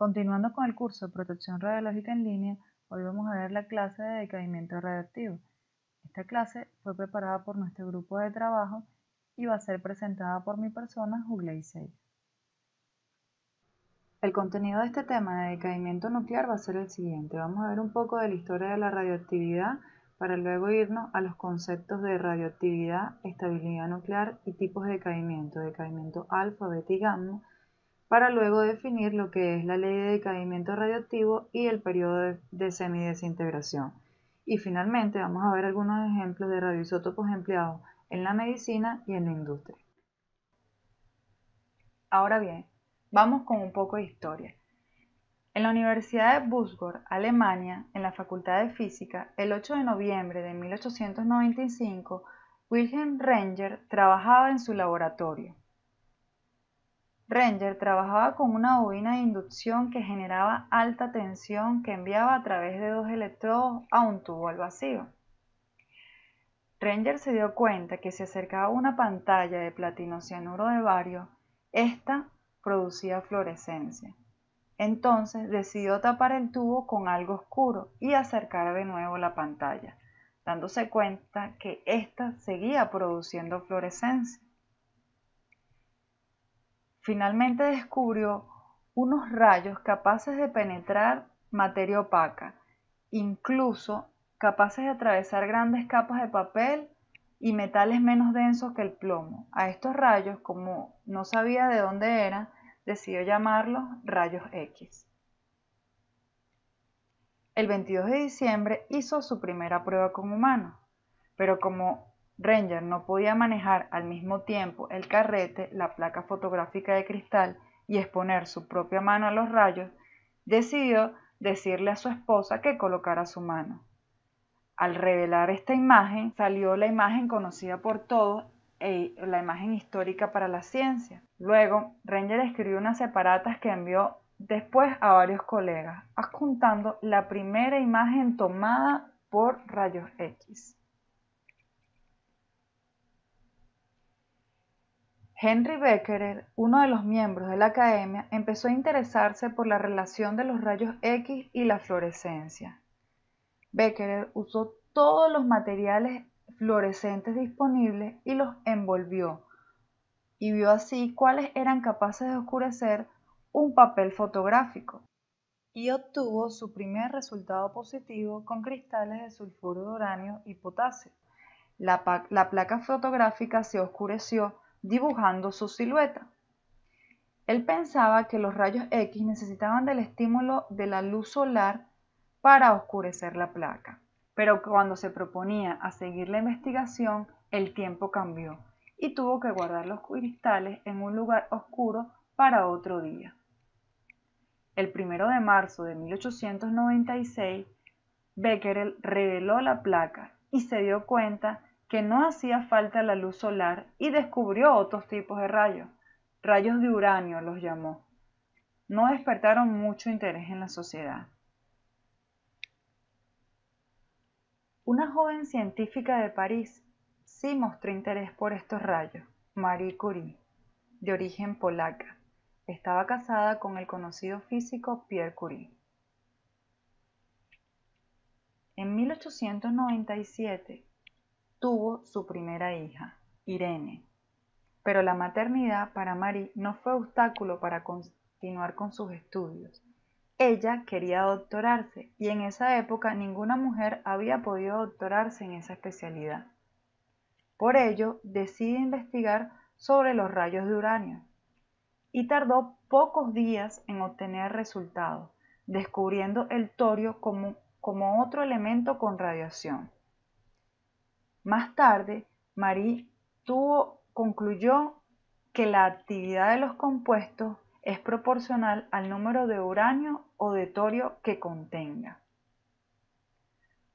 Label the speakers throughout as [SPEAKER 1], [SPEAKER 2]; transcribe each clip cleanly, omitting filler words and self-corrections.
[SPEAKER 1] Continuando con el curso de protección radiológica en línea, hoy vamos a ver la clase de decaimiento radioactivo. Esta clase fue preparada por nuestro grupo de trabajo y va a ser presentada por mi persona, Jugley 6. El contenido de este tema de decaimiento nuclear va a ser el siguiente. Vamos a ver un poco de la historia de la radioactividad para luego irnos a los conceptos de radioactividad, estabilidad nuclear y tipos de decaimiento alfa, beta y gamma, para luego definir lo que es la ley de decaimiento radioactivo y el periodo de semidesintegración. Y finalmente vamos a ver algunos ejemplos de radioisótopos empleados en la medicina y en la industria. Ahora bien, vamos con un poco de historia. En la Universidad de Würzburg, Alemania, en la Facultad de Física, el 8 de noviembre de 1895, Wilhelm Renger trabajaba en su laboratorio. Renger trabajaba con una bobina de inducción que generaba alta tensión que enviaba a través de dos electrodos a un tubo al vacío. Renger se dio cuenta que si acercaba una pantalla de platinocianuro de bario, ésta producía fluorescencia. Entonces decidió tapar el tubo con algo oscuro y acercar de nuevo la pantalla, dándose cuenta que ésta seguía produciendo fluorescencia. Finalmente descubrió unos rayos capaces de penetrar materia opaca, incluso capaces de atravesar grandes capas de papel y metales menos densos que el plomo. A estos rayos, como no sabía de dónde eran, decidió llamarlos rayos X. El 22 de diciembre hizo su primera prueba con humanos, pero como Renger no podía manejar al mismo tiempo el carrete, la placa fotográfica de cristal y exponer su propia mano a los rayos, decidió decirle a su esposa que colocara su mano. Al revelar esta imagen, salió la imagen conocida por todos, la imagen histórica para la ciencia. Luego, Renger escribió unas separatas que envió después a varios colegas, adjuntando la primera imagen tomada por rayos X. Henry Becquerel, uno de los miembros de la academia, empezó a interesarse por la relación de los rayos X y la fluorescencia. Becquerel usó todos los materiales fluorescentes disponibles y los envolvió, y vio así cuáles eran capaces de oscurecer un papel fotográfico, y obtuvo su primer resultado positivo con cristales de sulfuro de uranio y potasio. La placa fotográfica se oscureció dibujando su silueta. Él pensaba que los rayos X necesitaban del estímulo de la luz solar para oscurecer la placa, pero cuando se proponía a seguir la investigación, el tiempo cambió y tuvo que guardar los cristales en un lugar oscuro para otro día. El 1 de marzo de 1896, Becquerel reveló la placa y se dio cuenta que no hacía falta la luz solar y descubrió otros tipos de rayos. Rayos de uranio los llamó. No despertaron mucho interés en la sociedad. Una joven científica de París sí mostró interés por estos rayos, Marie Curie, de origen polaca. Estaba casada con el conocido físico Pierre Curie. En 1897 tuvo su primera hija, Irene, pero la maternidad para Marie no fue obstáculo para continuar con sus estudios. Ella quería doctorarse y en esa época ninguna mujer había podido doctorarse en esa especialidad. Por ello, decide investigar sobre los rayos de uranio y tardó pocos días en obtener resultados, descubriendo el torio como otro elemento con radiación. Más tarde, Marie concluyó que la actividad de los compuestos es proporcional al número de uranio o de torio que contenga.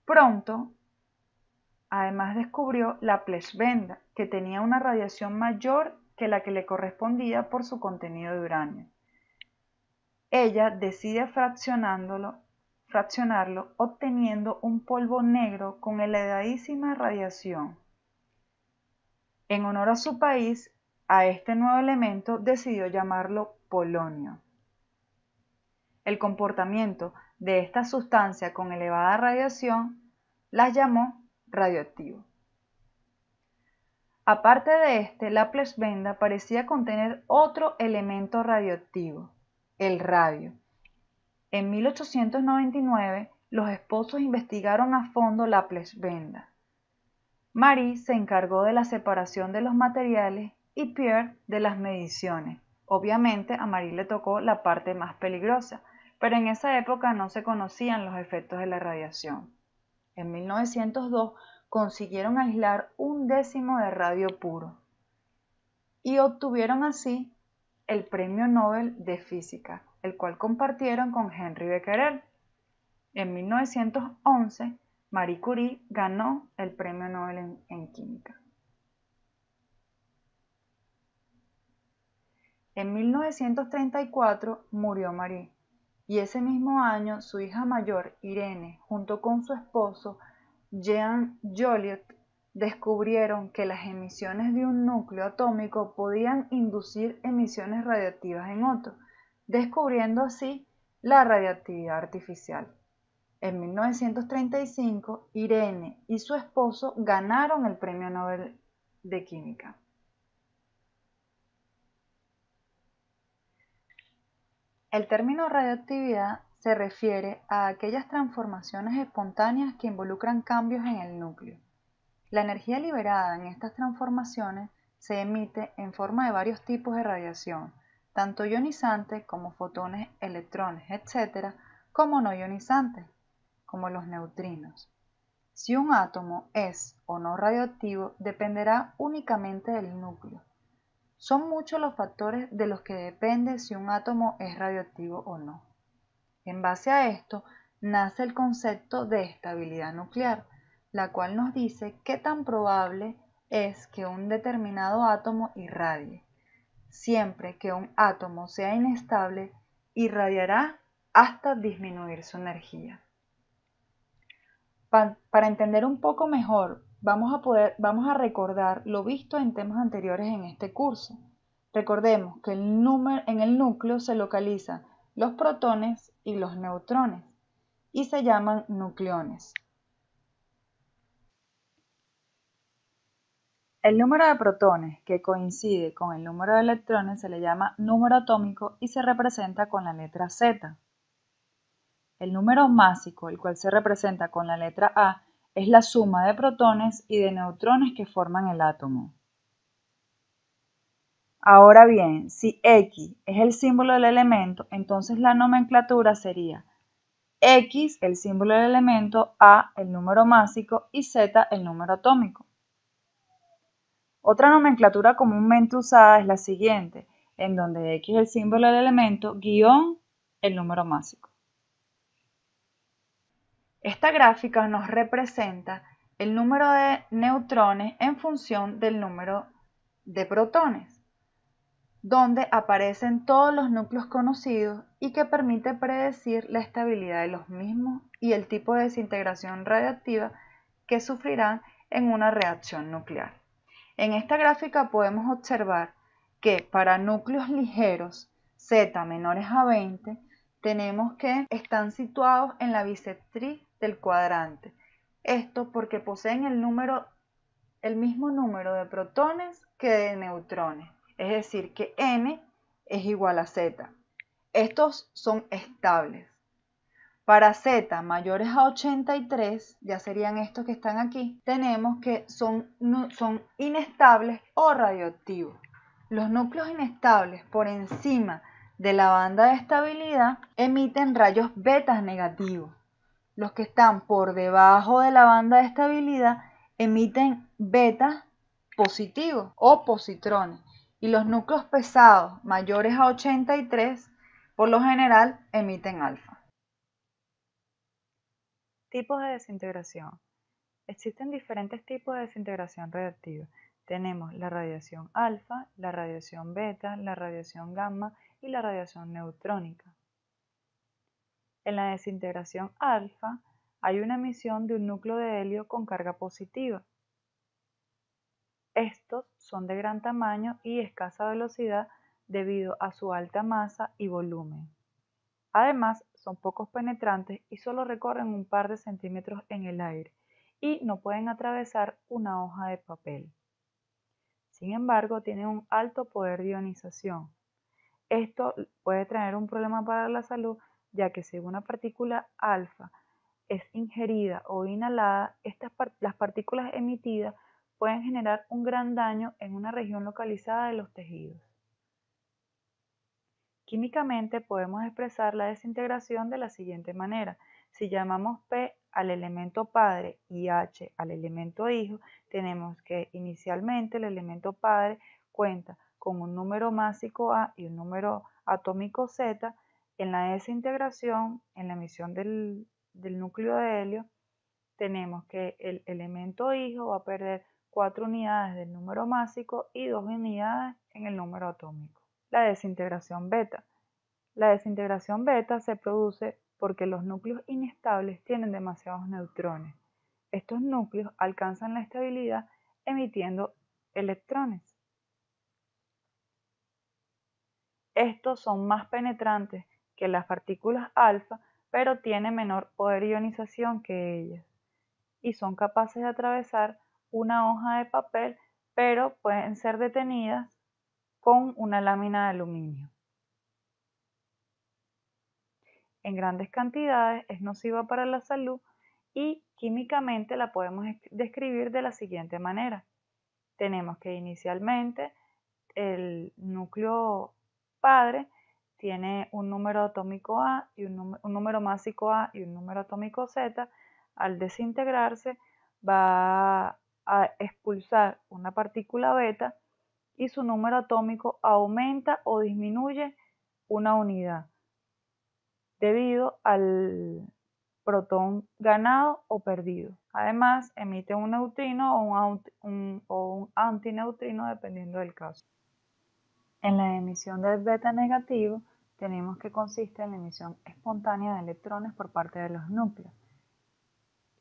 [SPEAKER 1] Pronto, además descubrió la pechbenda, que tenía una radiación mayor que la que le correspondía por su contenido de uranio. Ella decide fraccionarlo, obteniendo un polvo negro con elevadísima radiación. En honor a su país, a este nuevo elemento decidió llamarlo polonio. el comportamiento de esta sustancia con elevada radiación las llamó radioactivo. Aparte de este, la plasbenda parecía contener otro elemento radioactivo, el radio. En 1899, los esposos investigaron a fondo la plasbenda. Marie se encargó de la separación de los materiales y Pierre de las mediciones. Obviamente a Marie le tocó la parte más peligrosa, pero en esa época no se conocían los efectos de la radiación. En 1902 consiguieron aislar 1/10 de radio puro y obtuvieron así el Premio Nobel de Física, el cual compartieron con Henri Becquerel. En 1911, Marie Curie ganó el Premio Nobel en Química. En 1934 murió Marie y ese mismo año su hija mayor, Irene, junto con su esposo, Jean Joliot, descubrieron que las emisiones de un núcleo atómico podían inducir emisiones radiactivas en otro, descubriendo así la radiactividad artificial. En 1935, Irene y su esposo ganaron el Premio Nobel de Química. El término radioactividad se refiere a aquellas transformaciones espontáneas que involucran cambios en el núcleo. La energía liberada en estas transformaciones se emite en forma de varios tipos de radiación, tanto ionizantes como fotones, electrones, etc., como no ionizantes, como los neutrinos. Si un átomo es o no radioactivo dependerá únicamente del núcleo. Son muchos los factores de los que depende si un átomo es radioactivo o no. En base a esto, nace el concepto de estabilidad nuclear, la cual nos dice qué tan probable es que un determinado átomo irradie. Siempre que un átomo sea inestable, irradiará hasta disminuir su energía. Para entender un poco mejor, vamos a recordar lo visto en temas anteriores en este curso. Recordemos que en el núcleo se localizan los protones y los neutrones y se llaman nucleones. El número de protones que coincide con el número de electrones se le llama número atómico y se representa con la letra Z. El número másico, el cual se representa con la letra A, es la suma de protones y de neutrones que forman el átomo. Ahora bien, si X es el símbolo del elemento, entonces la nomenclatura sería X, el símbolo del elemento, A, el número másico y Z, el número atómico. Otra nomenclatura comúnmente usada es la siguiente, en donde X es el símbolo del elemento, guión, el número másico. Esta gráfica nos representa el número de neutrones en función del número de protones, donde aparecen todos los núcleos conocidos y que permite predecir la estabilidad de los mismos y el tipo de desintegración radiactiva que sufrirán en una reacción nuclear. En esta gráfica podemos observar que para núcleos ligeros Z menores a 20 tenemos que están situados en la bisectriz del cuadrante. Esto porque poseen el mismo número de protones que de neutrones, es decir, que N es igual a Z. Estos son estables. Para Z mayores a 83, ya serían estos que están aquí, tenemos que son inestables o radioactivos. Los núcleos inestables por encima de la banda de estabilidad emiten rayos betas negativos. Los que están por debajo de la banda de estabilidad emiten betas positivos o positrones. Y los núcleos pesados mayores a 83 por lo general emiten alfa. Tipos de desintegración. Existen diferentes tipos de desintegración radiactiva. Tenemos la radiación alfa, la radiación beta, la radiación gamma y la radiación neutrónica. En la desintegración alfa hay una emisión de un núcleo de helio con carga positiva. Estos son de gran tamaño y escasa velocidad debido a su alta masa y volumen. Además, son pocos penetrantes y solo recorren un par de centímetros en el aire y no pueden atravesar una hoja de papel. Sin embargo, tienen un alto poder de ionización. Esto puede traer un problema para la salud, ya que si una partícula alfa es ingerida o inhalada, las partículas emitidas pueden generar un gran daño en una región localizada de los tejidos. Químicamente podemos expresar la desintegración de la siguiente manera. Si llamamos P al elemento padre y H al elemento hijo, tenemos que inicialmente el elemento padre cuenta con un número másico A y un número atómico Z. En la desintegración, en la emisión del núcleo de helio, tenemos que el elemento hijo va a perder 4 unidades del número másico y 2 unidades en el número atómico. La desintegración beta. La desintegración beta se produce porque los núcleos inestables tienen demasiados neutrones. Estos núcleos alcanzan la estabilidad emitiendo electrones. Estos son más penetrantes que las partículas alfa, pero tienen menor poder de ionización que ellas y son capaces de atravesar una hoja de papel, pero pueden ser detenidas con una lámina de aluminio. En grandes cantidades es nociva para la salud y químicamente la podemos describir de la siguiente manera. Tenemos que inicialmente el núcleo padre tiene un número atómico A y un número másico A y un número atómico Z. Al desintegrarse va a expulsar una partícula beta y su número atómico aumenta o disminuye una unidad debido al protón ganado o perdido. Además, emite un neutrino o un antineutrino dependiendo del caso. En la emisión del beta negativo tenemos que consiste en la emisión espontánea de electrones por parte de los núcleos.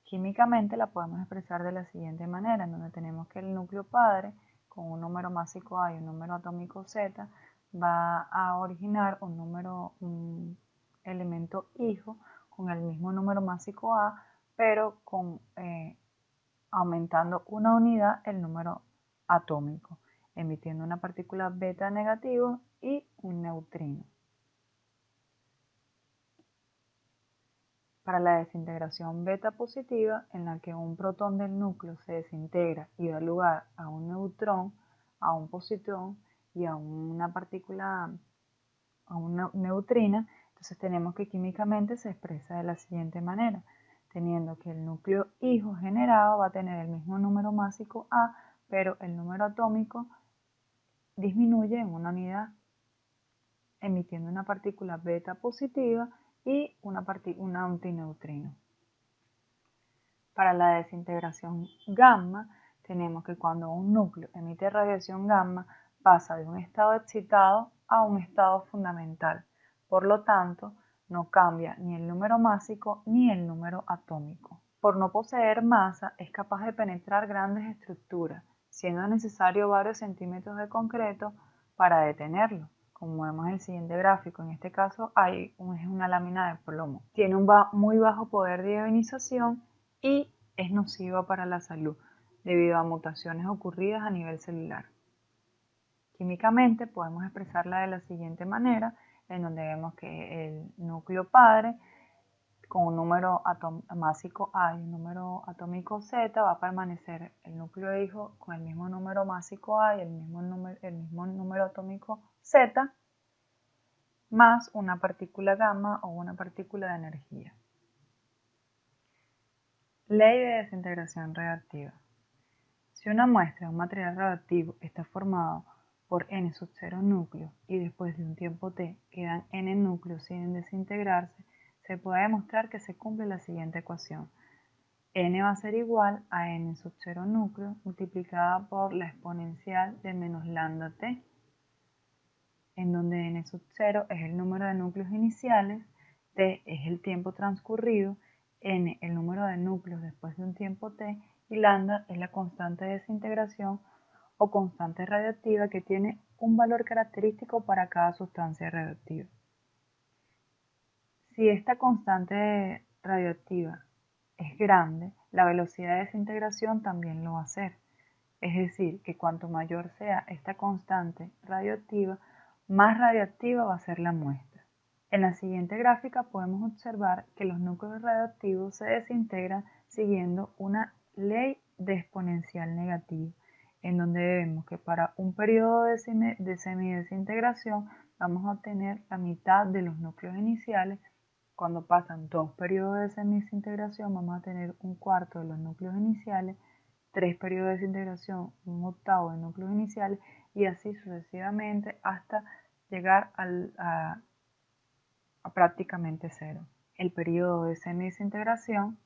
[SPEAKER 1] Químicamente la podemos expresar de la siguiente manera, en donde tenemos que el núcleo padre con un número másico A y un número atómico Z va a originar un elemento hijo con el mismo número másico A, pero aumentando una unidad el número atómico, emitiendo una partícula beta negativo y un neutrino. Para la desintegración beta positiva, en la que un protón del núcleo se desintegra y da lugar a un neutrón, a un positrón y a una partícula, a una neutrina, entonces tenemos que químicamente se expresa de la siguiente manera, teniendo que el núcleo hijo generado va a tener el mismo número másico A, pero el número atómico disminuye en una unidad, emitiendo una partícula beta positiva y un antineutrino. Para la desintegración gamma, tenemos que cuando un núcleo emite radiación gamma, pasa de un estado excitado a un estado fundamental. Por lo tanto, no cambia ni el número másico ni el número atómico. Por no poseer masa, es capaz de penetrar grandes estructuras, siendo necesario varios centímetros de concreto para detenerlo. Como vemos en el siguiente gráfico, en este caso es una lámina de plomo. Tiene un muy bajo poder de ionización y es nociva para la salud debido a mutaciones ocurridas a nivel celular. Químicamente podemos expresarla de la siguiente manera, en donde vemos que el núcleo padre con un número másico A y un número atómico Z va a permanecer el núcleo hijo con el mismo número másico A y el mismo número atómico Z, más una partícula gamma o una partícula de energía. Ley de desintegración reactiva. Si una muestra de un material radioactivo está formado por n sub 0 núcleos y después de un tiempo t quedan n núcleos sin desintegrarse, se puede demostrar que se cumple la siguiente ecuación. N va a ser igual a n sub 0 núcleos multiplicada por la exponencial de menos lambda t, en donde n sub 0 es el número de núcleos iniciales, t es el tiempo transcurrido, n el número de núcleos después de un tiempo t y lambda es la constante de desintegración o constante radiactiva que tiene un valor característico para cada sustancia radioactiva. Si esta constante radioactiva es grande, la velocidad de desintegración también lo va a ser. Es decir, que cuanto mayor sea esta constante radioactiva, más radioactiva va a ser la muestra. En la siguiente gráfica podemos observar que los núcleos radioactivos se desintegran siguiendo una ley de exponencial negativa, en donde vemos que para un periodo de semidesintegración vamos a obtener la mitad de los núcleos iniciales. Cuando pasan 2 periodos de semidesintegración vamos a tener un cuarto de los núcleos iniciales, 3 periodos de desintegración, un octavo de núcleos iniciales y así sucesivamente hasta llegar a prácticamente cero. El periodo de semidesintegración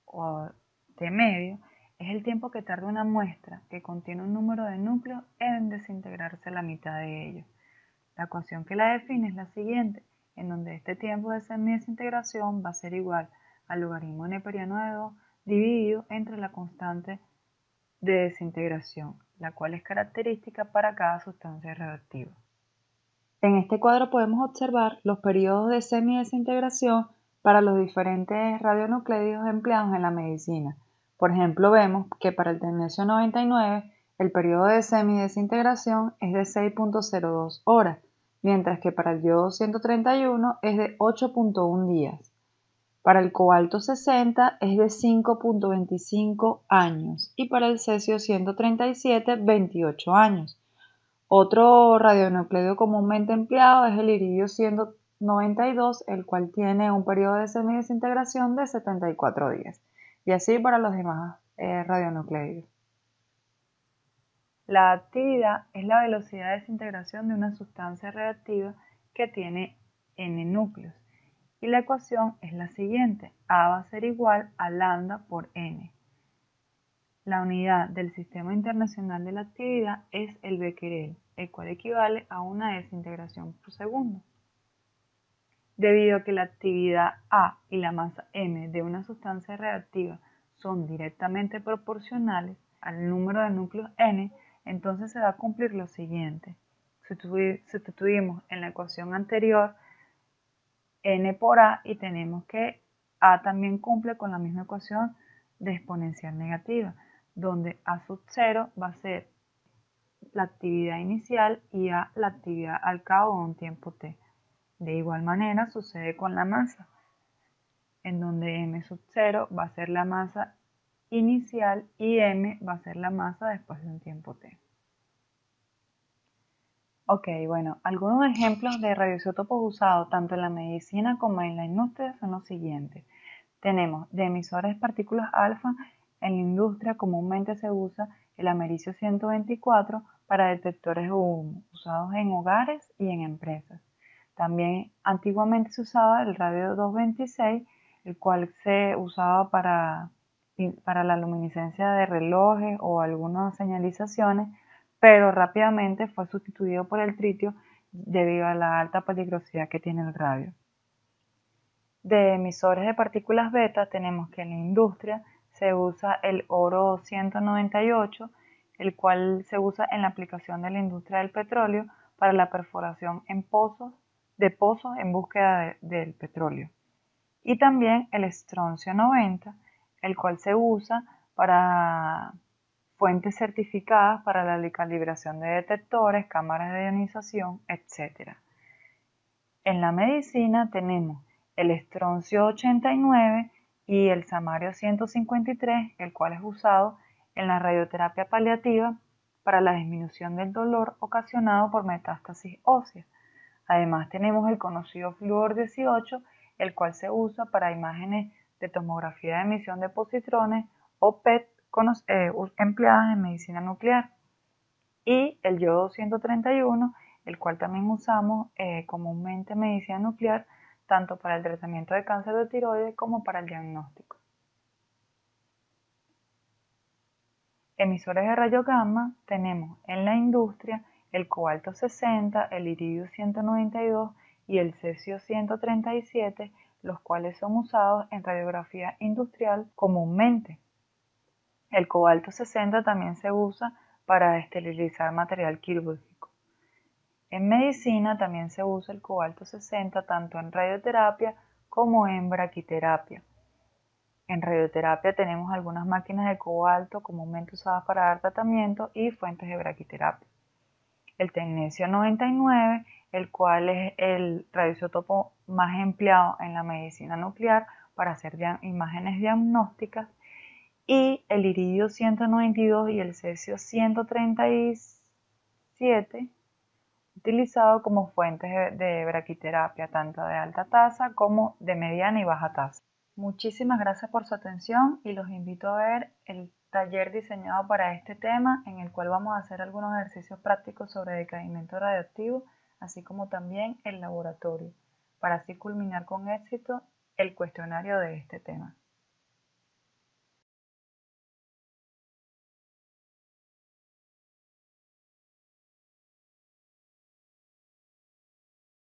[SPEAKER 1] o de medio es el tiempo que tarda una muestra que contiene un número de núcleos en desintegrarse la mitad de ellos. La ecuación que la define es la siguiente, en donde este tiempo de semidesintegración va a ser igual al logaritmo neperiano de 2 dividido entre la constante de desintegración, la cual es característica para cada sustancia radioactiva. En este cuadro podemos observar los periodos de semidesintegración para los diferentes radionucleidos empleados en la medicina. Por ejemplo, vemos que para el tecnecio 99 el periodo de semidesintegración es de 6.02 horas, mientras que para el yodo 131 es de 8.1 días. Para el cobalto 60 es de 5.25 años y para el cesio 137 28 años. Otro radionucleido comúnmente empleado es el iridio 192, el cual tiene un periodo de semidesintegración de 74 días. Y así para los demás radionucleidos. La actividad es la velocidad de desintegración de una sustancia reactiva que tiene n núcleos. Y la ecuación es la siguiente, A va a ser igual a lambda por n. La unidad del Sistema Internacional de la Actividad es el becquerel, el cual equivale a una desintegración por segundo. Debido a que la actividad A y la masa m de una sustancia reactiva son directamente proporcionales al número de núcleos n, entonces se va a cumplir lo siguiente. Sustituimos en la ecuación anterior n por a y tenemos que a también cumple con la misma ecuación de exponencial negativa, donde a sub 0 va a ser la actividad inicial y a la actividad al cabo de un tiempo t. De igual manera sucede con la masa, en donde m sub 0 va a ser la masa inicial y m va a ser la masa después de un tiempo t. Ok, bueno, algunos ejemplos de radioisótopos usados tanto en la medicina como en la industria son los siguientes. Tenemos de emisores de partículas alfa. En la industria comúnmente se usa el americio 124 para detectores de humo, usados en hogares y en empresas. También antiguamente se usaba el radio 226, el cual se usaba para la luminiscencia de relojes o algunas señalizaciones, pero rápidamente fue sustituido por el tritio debido a la alta peligrosidad que tiene el radio. De emisores de partículas beta tenemos que en la industria se usa el oro 198, el cual se usa en la aplicación de la industria del petróleo para la perforación en pozos en búsqueda del petróleo. Y también el estroncio 90, el cual se usa para fuentes certificadas para la calibración de detectores, cámaras de ionización, etc. En la medicina tenemos el estroncio 89 y el samario 153, el cual es usado en la radioterapia paliativa para la disminución del dolor ocasionado por metástasis ósea. Además tenemos el conocido flúor 18, el cual se usa para imágenes de tomografía de emisión de positrones o PET empleadas en medicina nuclear. Y el yodo 131, el cual también usamos comúnmente en medicina nuclear, tanto para el tratamiento de cáncer de tiroides como para el diagnóstico. Emisores de rayos gamma tenemos en la industria el cobalto 60, el iridio 192 y el cesio 137, los cuales son usados en radiografía industrial comúnmente. El cobalto 60 también se usa para esterilizar material quirúrgico. En medicina también se usa el cobalto 60 tanto en radioterapia como en braquiterapia. En radioterapia tenemos algunas máquinas de cobalto comúnmente usadas para dar tratamiento y fuentes de braquiterapia. El tecnecio 99, el cual es el radioisótopo más empleado en la medicina nuclear para hacer imágenes diagnósticas, y el iridio 192 y el cesio 137, utilizado como fuentes de braquiterapia, tanto de alta tasa como de mediana y baja tasa. Muchísimas gracias por su atención y los invito a ver el taller diseñado para este tema, en el cual vamos a hacer algunos ejercicios prácticos sobre decaimiento radioactivo, así como también el laboratorio, para así culminar con éxito el cuestionario de este tema.